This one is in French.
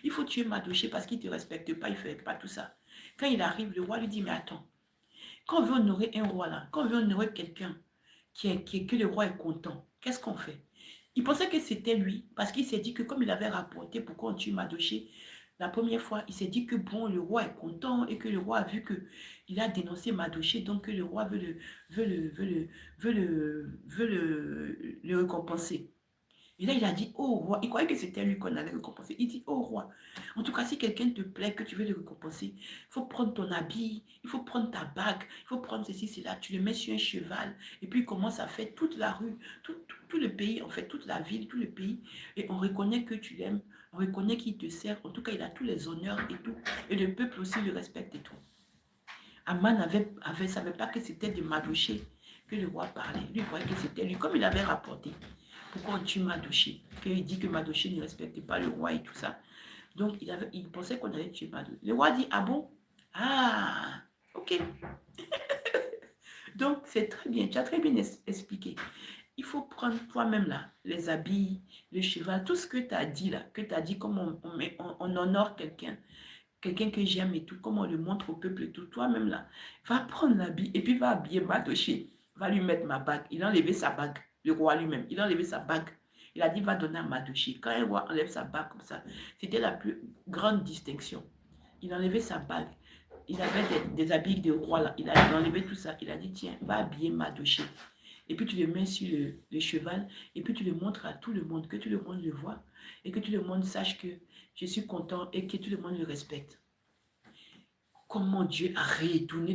il faut tuer Mardoché parce qu'il ne te respecte pas, il ne fait pas tout ça. Quand il arrive, le roi lui dit, mais attends, quand on veut honorer un roi là, quand on veut honorer quelqu'un que le roi est content, qu'est-ce qu'on fait? Il pensait que c'était lui, parce qu'il s'est dit que comme il avait rapporté pourquoi on tue Mardoché, la première fois, il s'est dit que bon, le roi est content et que le roi a vu que il a dénoncé Mardoché, donc que le roi veut le, veut le, le récompenser. Et là, il a dit, oh roi, il croyait que c'était lui qu'on allait récompenser. Il dit, oh roi, en tout cas, si quelqu'un te plaît, que tu veux le récompenser, il faut prendre ton habit, il faut prendre ta bague, il faut prendre ceci, cela, tu le mets sur un cheval, et puis il commence à faire toute la rue, tout le pays, en fait, toute la ville, tout le pays, et on reconnaît que tu l'aimes, on reconnaît qu'il te sert, en tout cas, il a tous les honneurs et tout, et le peuple aussi le respecte et tout. Aman savait pas que c'était de Mardoché que le roi parlait. Lui, il croyait que c'était lui, comme il avait rapporté. Pourquoi on tue Mardoché? Qu'il dit que Mardoché ne respectait pas le roi et tout ça. Donc, il pensait qu'on allait tuer Mardoché. Le roi dit, ah bon? Ah, ok. Donc, c'est très bien, tu as très bien expliqué. Il faut prendre toi-même là, les habits, le cheval, tout ce que tu as dit là, que tu as dit comme on honore quelqu'un que j'aime et tout, comme on le montre au peuple et tout, toi-même là, va prendre l'habit et puis va habiller Mardoché, va lui mettre ma bague. Il a enlevé sa bague, le roi lui-même, il a enlevé sa bague. Il a dit, va donner à Mardoché. Quand un roi enlève sa bague comme ça, c'était la plus grande distinction. Il a enlevé sa bague. Il avait des habits de roi là. Il a enlevé tout ça. Il a dit, tiens, va habiller Mardoché. Et puis tu le mets sur le cheval, et puis tu le montres à tout le monde, que tout le monde le voit, et que tout le monde sache que je suis content et que tout le monde le respecte. Comment Dieu a retourné le